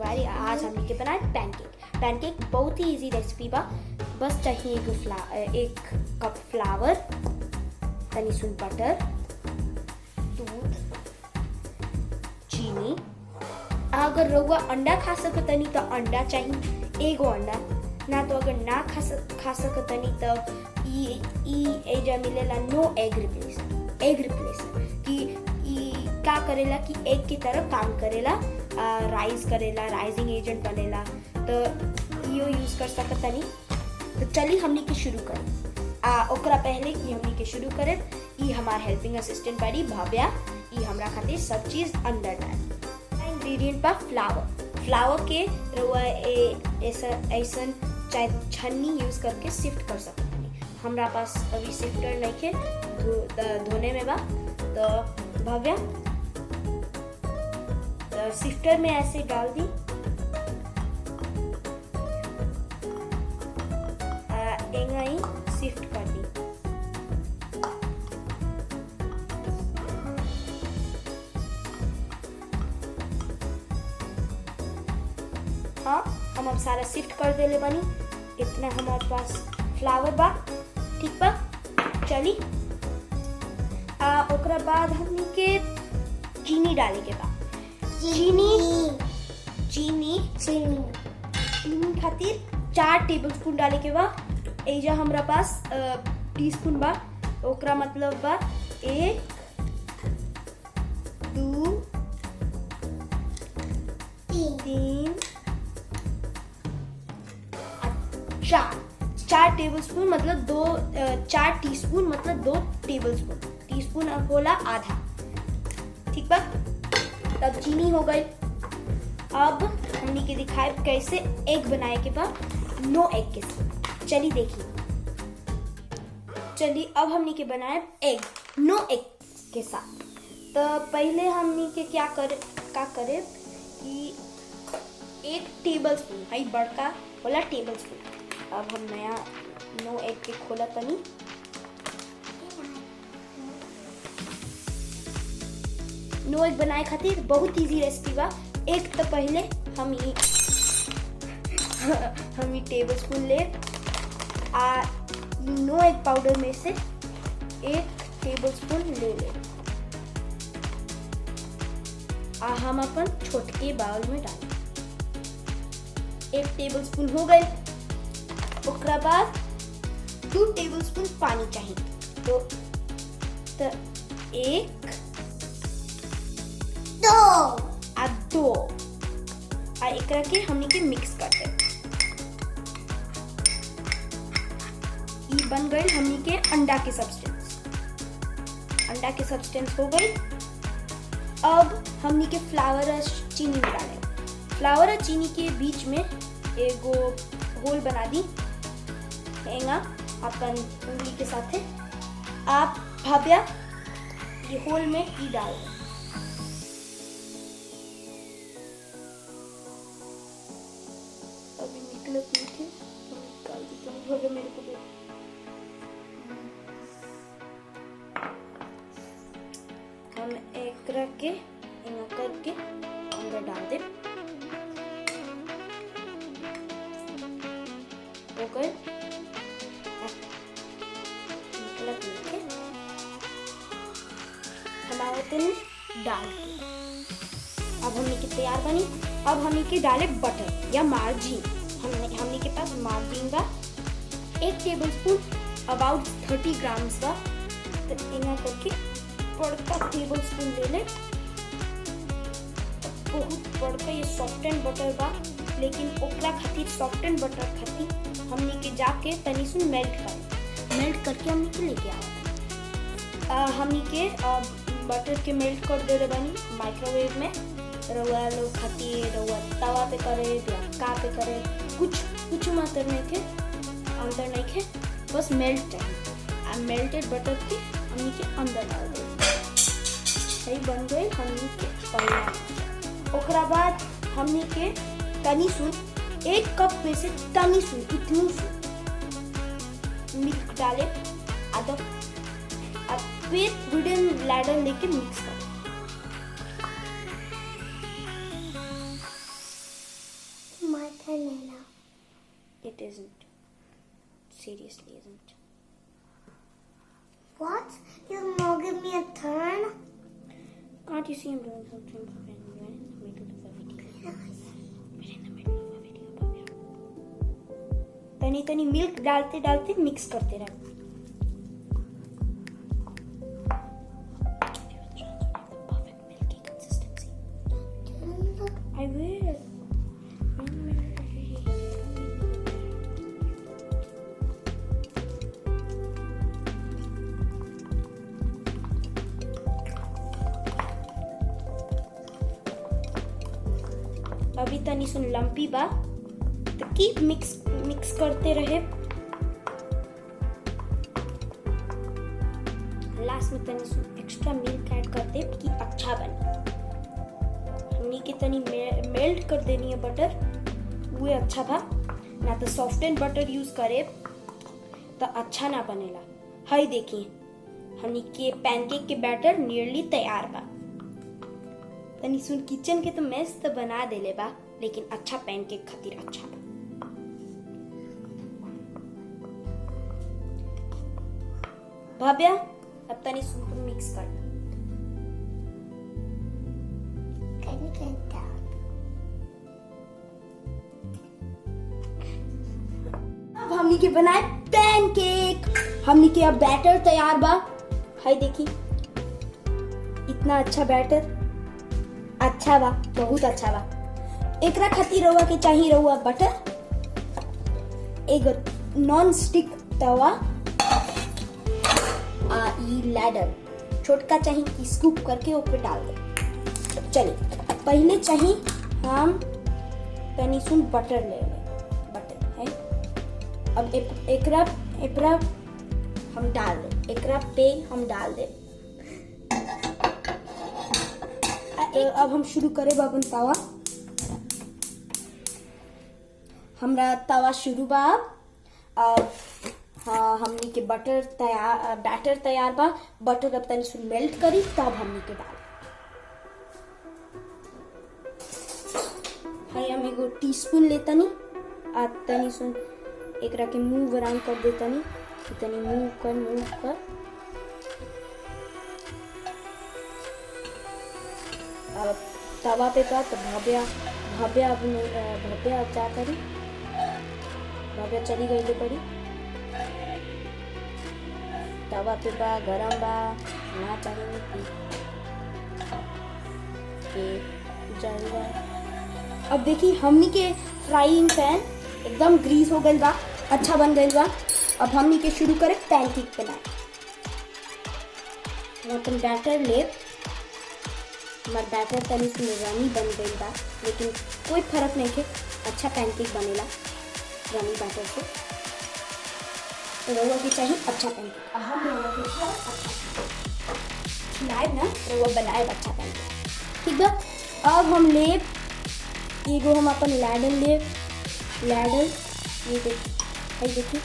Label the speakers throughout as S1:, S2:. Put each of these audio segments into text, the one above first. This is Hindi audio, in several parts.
S1: बारी आज हमने के बनाए पैनकेक। पैनकेक बहुत ही इजी रेसिपी बा। बस चाहिए एक कप फ्लावर, तनी सुन बटर, दूध, चीनी। अगर रउआ अंडा खा सकतनी तो अंडा चाहिए, एगो अंडा। ना तो अगर ना खा सकतनी तो एजा मिलेला नो एग रिप्लेसर कि का करेला कि एग की तरह काम करेला, राइज करेला, राइजिंग एजेंट बनेला, तो यो यूज कर सकतनी। तो चली हमनी के शुरू करें। ओकरा पहले कि हमनी के शुरू करें, ई हमार हेल्पिंग असिस्टेंट बाड़ी भव्या, ई हमरा खातिर सब चीज अंदर डाली। इंग्रेडिएंट बा फ्लावर के रउआ ऐसन चाहे छन्नी यूज करके सिफ्ट कर सकतनी। हमरा पास अभी सिफ्टर नहीं है, धोने में बा। तो भव्या सिफ्टर में ऐसे डाल दी, एंगाई सिफ्ट कर दी। हाँ, हम अब सारा सिफ्ट कर देले बनी। इतना हमारे पास फ्लावर बा, ठीक बा। चली ओकरा बाद हमनी के चीनी डाले के बा। चीनी खातिर 4 टेबलस्पून डाले के बा। एजा हमरा पास टीस्पून बा, ओकरा मतलब बा 1 2 3 4 टेबलस्पून मतलब 4 टीस्पून मतलब 2 टेबलस्पून। टीस्पून अब होला आधा, ठीक बा। तब चीनी हो गई। अब हमनी के दिखाए कैसे एग बनाए के बाद नो एग के साथ। चली देखिए। चलिए अब हमनी के बनाए एग नो एग के साथ। तो पहले हमनी के क्या करे कि 1 टेबलस्पून, हाई बड़का होला टेबलस्पून। अब हम नया नो एग के खोला तनी। नो एग बनाए खातिर बहुत इजी रेसिपी बा। एक तो पहले हम ही टेबलस्पून ले नो एग पाउडर में से 1 टेबलस्पून ले हम अपन छोटके बाउल में डालें। 1 टेबलस्पून हो गए। ओकरा बाद 2 टेबलस्पून पानी चाहिए। तो 1 2 एकरा के हमनी के मिक्स करते। ये बन गई हमनी के अंडा के सब्सटेंस हो गई। अब हमनी के फ्लावर और चीनी में डालें। फ्लावर और चीनी के बीच में एगो होल बना दी। अपन उंगली के साथ आप भव्या ये होल में ही डाल दें। अभी निकलत नहीं थे, निकाल देते हैं। भव्या मेरे को दे। हम एक रख के करके अंदर डाल दे। ओके निकलत नहीं थे, हमारे डाल। अब हमने के तैयार बनी। अब हमने के डाले बटर या मार्जिन। हमने के पास मार्जिन बा 1 टेबलस्पून अबाउट 30 ग्राम्स बा। तो इना करके बड़का टेबलस्पून ले ले। बहुत बड़का ये सॉफ्ट एंड बटर बा, लेकिन ओकरा खातिर सॉफ्ट एंड बटर खातिर हमने के जाके तनी सुन मेल्ट करके हमने के लेके आवा। हमने के बटर के मेल्ट कर दे बनी माइक्रोवेव में। रउआ लोग खातिर रउआ तवा पे करे या का पे करे, कुछ मात्र नहीं के अंदर नहीं के, बस मेल्ट चाहिए। मेल्टेड बटर के हमनी के अंदर डाल दे। सही बन गई हमनी के पहला। ओकरा बाद हमनी के तनी सुन 1 कप में से तनी सुन इतनी सुन मिल्क डाले आधा। फिर वुडन लैडर लेके मिक्स कर। It isn't. Seriously isn't.
S2: What? You now give me a turn?
S1: Can't you see I'm doing something? We're in the middle of a video. We're in the middle of a video, Bhavya. तनी तनी मिल्क डालते डालते मिक्स करते रहो. Perfect milky consistency. I will. अभी तनी सुन लंपी बा तो कीप मिक्स करते रहे. लास्ट में तनी सुन एक्स्ट्रा मिल्क ऐड कर दे कि अच्छा बने. हमनी के तनी मेल्ट कर देनी है बटर, वो अच्छा बा. ना तो सॉफ्टेन बटर यूज करे तो अच्छा ना बनेला. हाय देखिए हमनी के पैनकेक के बैटर नियरली तैयार बा. तनी सुन किचन के तो मेस तो बना देले बा, लेकिन अच्छा पैनकेक खातिर अच्छा बा. भाभ्या अब तनी सुन तुम मिक्स कर.
S2: Can you get that?
S1: अब हमनी के बनाए पैनकेक. हमनी के अब बैटर तैयार बा. हाय देखी इतना अच्छा बैटर. अच्छा बा, बहुत अच्छा बा. एकरा खातिर रउआ के चाहिए रउआ बटर, एक नॉन स्टिक तवा, ई लैडर छोटका चाहिए कि स्कूप करके ऊपर डाल दे. चलिए पहले चाहिए हम तनी सुन बटर ले ले. बटर है. अब एकरा हम डाल दे. एकरा पे हम डाल दे. अब हम शुरू करें बाबन तवा. हमरा तवा शुरू बा. अब हाँ हमनी के बैटर तैयार बा. बटर अब तनी सुन मेल्ट करी तब हमनी के डाल. हाय हम एगो टीस्पून लेतनी आ तनी सुन एकरा के मुंह बरान कर देतनी. तनी मुंह कर. अब तवा पे का तो भव्या अब क्या करी. भव्या चली गई ले पड़ी. तवा पे बा गरम बा ना चाहिए कि जल बा. अब देखी हमनी के फ्राइंग पैन एकदम ग्रीस हो गई बा. अच्छा बन गई बा. अब हमनी के शुरू करे पैनकेक बनाए. अपन बैटर ले. हमार बैटर तनी से रनी बन गई बा, लेकिन कोई फर्क नहीं है. अच्छा पैनकेक बनेला रनी बैटर से. रवा की चाहिए अच्छा पैनकेक. हम रवा के अच्छा खिलाए ना रवा बनाए अच्छा पैनकेक. ठीक बा. अब हम ले एगो हम अपन लैडर ये देखिए.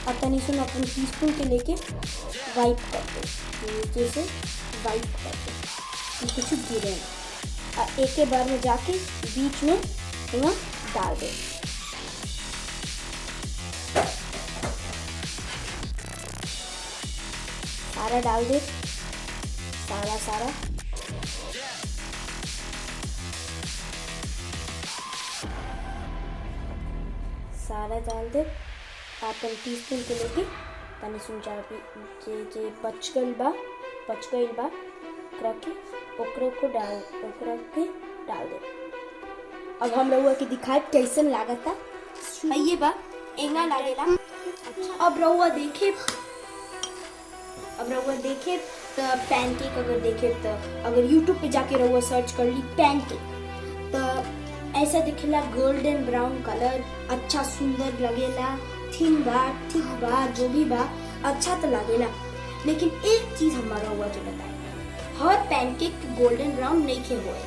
S1: अब तनी सुन अपन टीस्पून के लेके वाइप कर दो. नीचे से वाइप कर दो कुछ गिरे. एक के बार में जाके बीच में वहाँ डाल दे. सारा डाल दे. सारा डाल दे. अपन टीस्पून के लेके तनी सुन जे बच गई बा ओकरा के डाल दे. अब हम रउआ के दिखाए कैसन लागता. ये बा एंगा लागेला. अब रउआ देखे तो पैनकेक अगर देखे तो अगर यूट्यूब पे जाके रउआ सर्च कर ली पैनकेक तो ऐसा दिखेला. गोल्डन ब्राउन कलर अच्छा सुंदर लगेला. थिन बा थिक बा जो भी बा अच्छा तो लगेला. लेकिन एक चीज हमारा रउआ के बताए, हर पैनकेक गोल्डन ब्राउन नहीं खे हुए.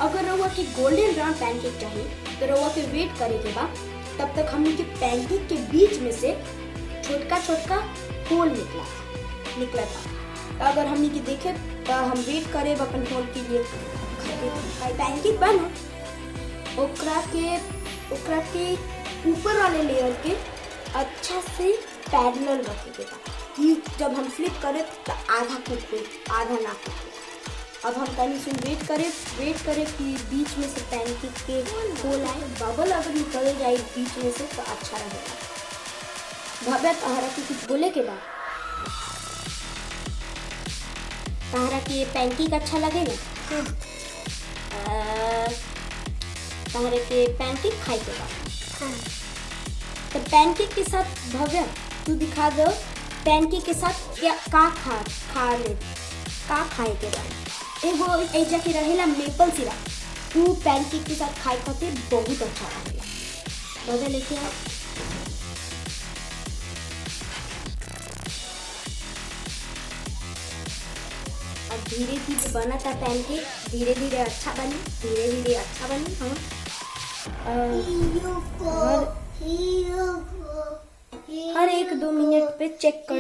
S1: अगर रउआ के गोल्डन ब्राउन पैनकेक चाहिए तो रउआ के वेट करे के बा. तब तक हमने के पैनकेक के बीच में से छोटका होल निकला था. तो अगर हमने के देखे तो हम वेट करे अपन होल के लिए. पैनकेक बना ओकरा के ऊपर वाले लेयर के अच्छा से पैरेलल रखे के बा कि जब हम फ्लिप करें तो आधा कूदे आधा ना कूदे। अब हम तनी सुन वेट करे कि बीच में से पैनकेक के होल आए, बबल अगर निकल जाए बीच में से तो अच्छा रहेगा। भव्या तहरा के कुछ बोले के बाद तहरा के ये पैनकेक अच्छा लगे ना? तहरा के पैनकेक खाए के बाद तो पैनकेक के साथ भव्या तू दिखा दो पैनकेक के साथ क्या का खाए के बाद एगो ऐजा के रहेला मेपल सिरप, तू पैनकेक के साथ खाए खातिर बहुत अच्छा रहेला। भव्या लेके आओ। अब धीरे धीरे बना था पैनकेक, धीरे धीरे अच्छा बनी हाँ। हर 1-2 मिनट पे चेक कर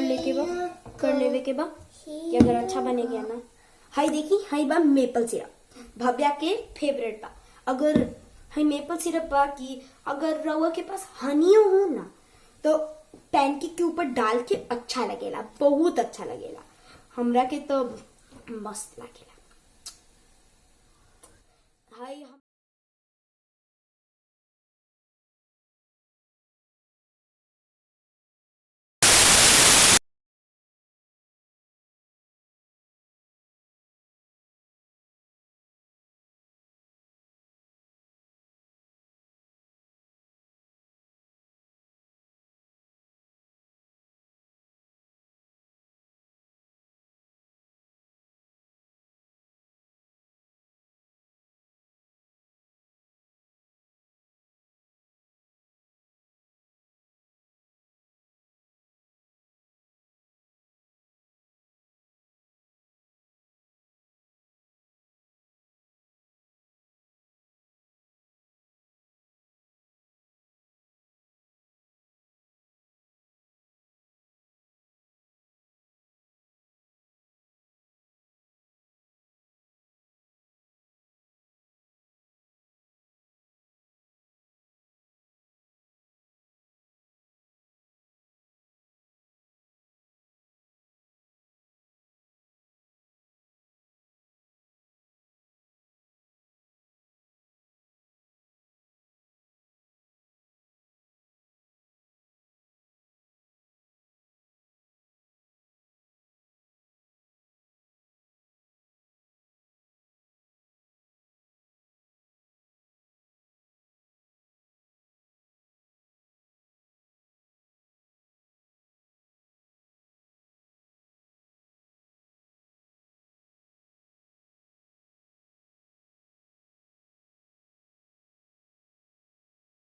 S1: लेवे के बा कि अगर अच्छा बने गया ना। हाई देखी हाई बा मेपल सिरप, भव्या के फेवरेट बा। अगर हाई मेपल सिरप बा कि अगर रउआ के पास हनियो हो ना तो पैनकेक के ऊपर डाल के अच्छा लगेला, बहुत अच्छा लगेला। हमरा के तो मस्त लगेला। हाई